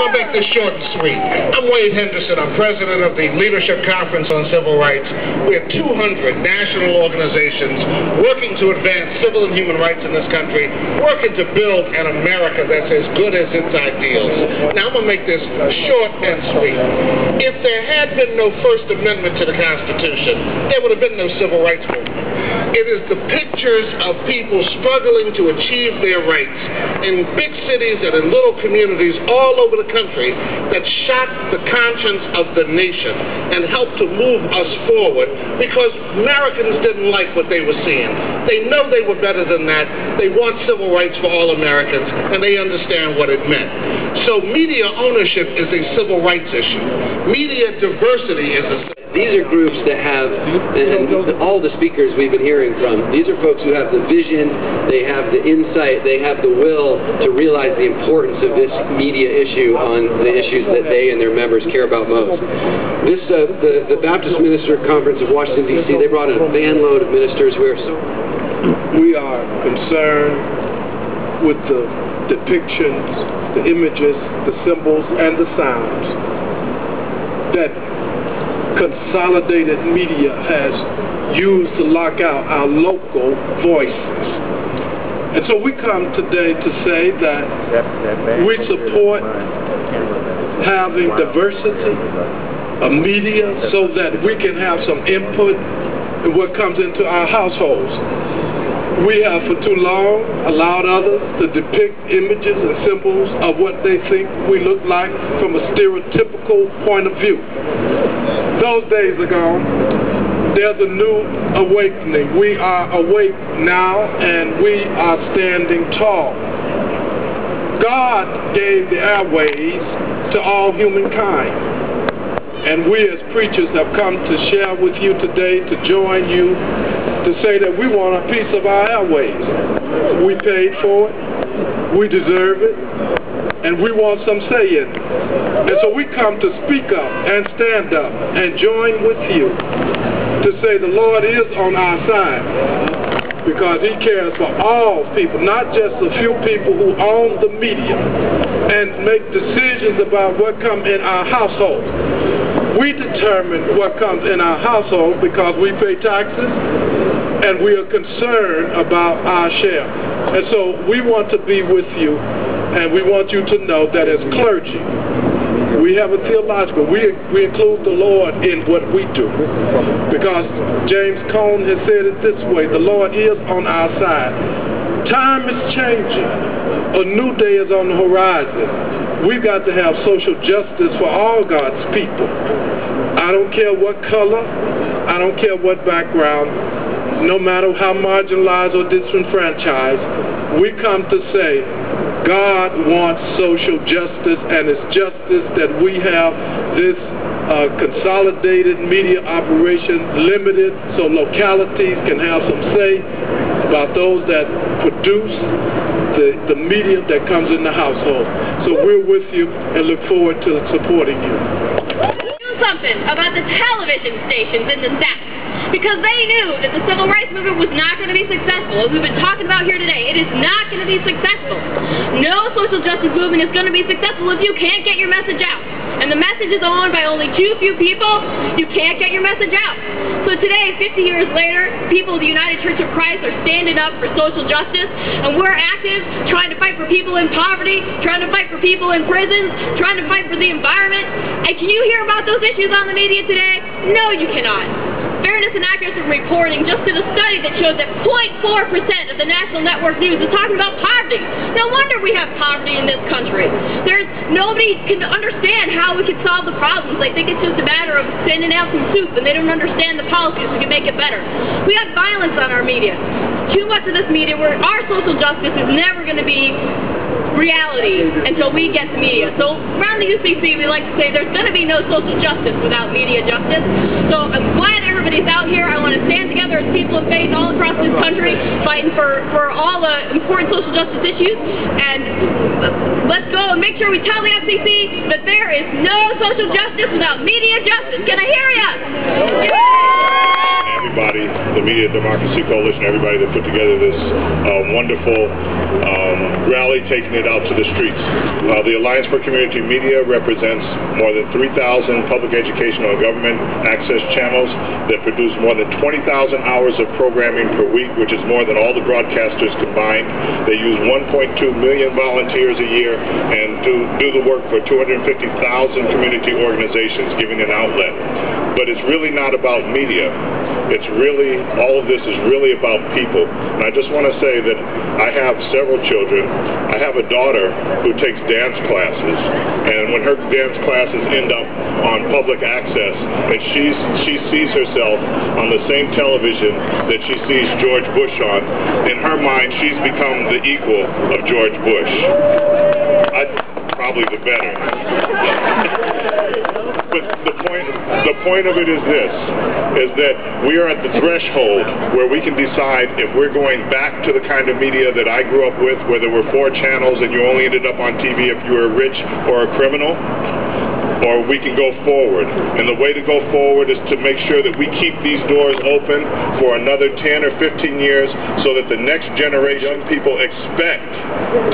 going to make this short and sweet. I'm Wade Henderson. I'm president of the Leadership Conference on Civil Rights. We have 200 national organizations working to advance civil and human rights in this country, working to build an America that's as good as its ideals. Now, I'm going to make this short and sweet. If there had been no First Amendment to the Constitution, there would have been no civil rights movement. It is the pictures of people struggling to achieve their rights in big cities and in little communities all over the country that shocked the conscience of the nation and helped to move us forward, because Americans didn't like what they were seeing. They know they were better than that. They want civil rights for all Americans, and they understand what it meant. So media ownership is a civil rights issue. Media diversity is a These are groups that have, and all the speakers we've been hearing from, these are folks who have the vision, they have the insight, they have the will to realize the importance of this media issue on the issues that they and their members care about most. This, the Baptist Minister Conference of Washington, D.C., they brought in a van load of ministers. We are concerned with the depictions, the images, the symbols, and the sounds that consolidated media has used to lock out our local voices. And so we come today to say that we support having diversity of media so that we can have some input in what comes into our households. We have for too long allowed others to depict images and symbols of what they think we look like from a stereotypical point of view. Those days are gone. There's a new awakening. We are awake now, and we are standing tall. God gave the airways to all humankind, and we as preachers have come to share with you today, to join you, to say that we want a piece of our airways. We paid for it, we deserve it, and we want some say in it. And so we come to speak up and stand up and join with you to say the Lord is on our side, because He cares for all people, not just a few people who own the media and make decisions about what comes in our household. We determine what comes in our household because we pay taxes and we are concerned about our share. And so we want to be with you, and we want you to know that as clergy, we have a theological, we include the Lord in what we do. Because James Cone has said it this way, the Lord is on our side. Time is changing. A new day is on the horizon. We've got to have social justice for all God's people. I don't care what color, I don't care what background, no matter how marginalized or disenfranchised, we come to say, God wants social justice, and it's justice that we have this consolidated media operation limited so localities can have some say about those that produce the media that comes in the household. So we're with you and look forward to supporting you. Do something about the television stations in the South, because they knew that the civil rights movement was not going to be successful. As we've been talking about here today, it is not going to be successful. No social justice movement is going to be successful if you can't get your message out. And the message is owned by only too few people. You can't get your message out. So today, 50 years later, people of the United Church of Christ are standing up for social justice, and we're active, trying to fight for people in poverty, trying to fight for people in prisons, trying to fight for the environment. And can you hear about those issues on the media today? No, you cannot. Fairness and accuracy reporting just did a study that showed that 0.4% of the national network news is talking about poverty. No wonder we have poverty in this country. Nobody can understand how we can solve the problems. They think it's just a matter of sending out some soup, and they don't understand the policies we can make it better. We have violence on our media. Too much of this media where our social justice is never going to be reality until we get the media. So around the UCC, we like to say there's going to be no social justice without media justice. So I'm glad everybody's out here. I want to stand together as people of faith all across this country, fighting for all the important social justice issues. And let's go and make sure we tell the FCC that there is no social justice without media justice. Can I hear ya? Yeah. everybody, the Media Democracy Coalition, everybody that put together this wonderful rally, taking it out to the streets. The Alliance for Community Media represents more than 3,000 public educational and government access channels that produce more than 20,000 hours of programming per week, which is more than all the broadcasters combined. They use 1.2 million volunteers a year and do the work for 250,000 community organizations, giving an outlet. But it's really not about media. It's really, all of this is really about people. And I just want to say that I have several children. I have a daughter who takes dance classes, and when her dance classes end up on public access, and she sees herself on the same television that she sees George Bush on, in her mind she's become the equal of George Bush. Probably the better. But the point of it is this, is that we are at the threshold where we can decide if we're going back to the kind of media that I grew up with, where there were 4 channels and you only ended up on TV if you were rich or a criminal, or we can go forward. And the way to go forward is to make sure that we keep these doors open for another 10 or 15 years so that the next generation of people expect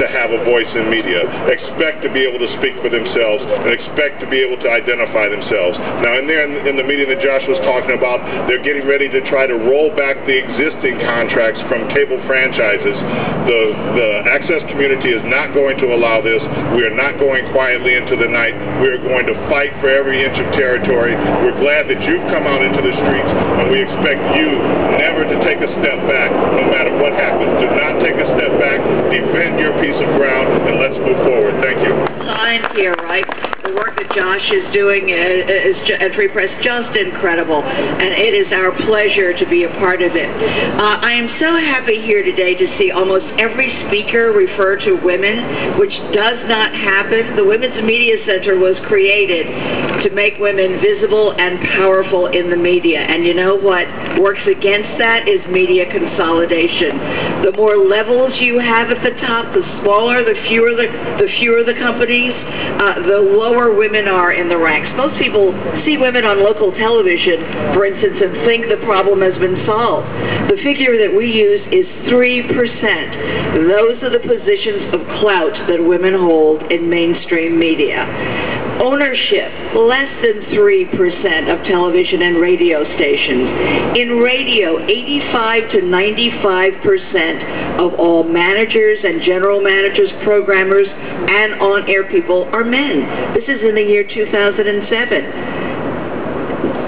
to have a voice in media, expect to be able to speak for themselves, and expect to be able to identify themselves. Now, in the meeting that Josh was talking about, they're getting ready to try to roll back the existing contracts from cable franchises. The access community is not going to allow this. We are not going quietly into the night. We are going to fight for every inch of territory. We're glad that you've come out into the streets, and we expect you never to take a step back, no matter what happens. Do not take a step back. Defend your piece of ground, and let's move forward. Thank you. Sign here, right? The work that Josh is doing at Free Press, just incredible, and it is our pleasure to be a part of it. I am so happy here today to see almost every speaker refer to women, which does not happen. The Women's Media Center was created to make women visible and powerful in the media, and you know what works against that is media consolidation. The more levels you have at the top, the smaller, the fewer the companies, the lower women are in the ranks. Most people see women on local television, for instance, and think the problem has been solved. The figure that we use is 3%. Those are the positions of clout that women hold in mainstream media. Ownership, less than 3% of television and radio stations. In radio, 85 to 95% of all managers and general managers, programmers, and on-air people are men. This is in the year 2007.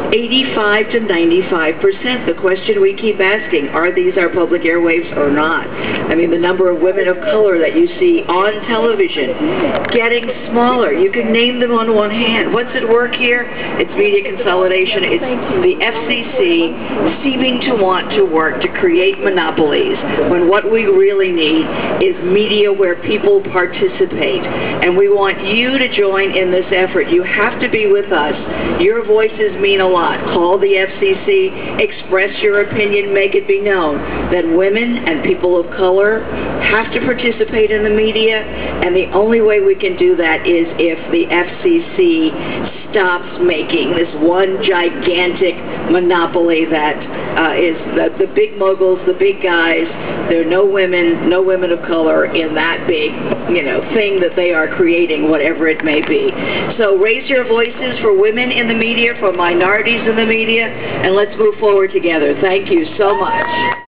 85 to 95%. The question we keep asking, are these our public airwaves or not? I mean, the number of women of color that you see on television getting smaller. You can name them on one hand. What's at work here? It's media consolidation. It's the FCC seeming to want to work to create monopolies when what we really need is media where people participate. And we want you to join in this effort. You have to be with us. Your voices mean a lot. Call the FCC, express your opinion, make it be known that women and people of color have to participate in the media, and the only way we can do that is if the FCC stops making this one gigantic monopoly that is the big moguls, the big guys. There are no women of color in that big, thing that they are creating, whatever it may be. So raise your voices for women in the media, for minorities in the media, and let's move forward together. Thank you so much.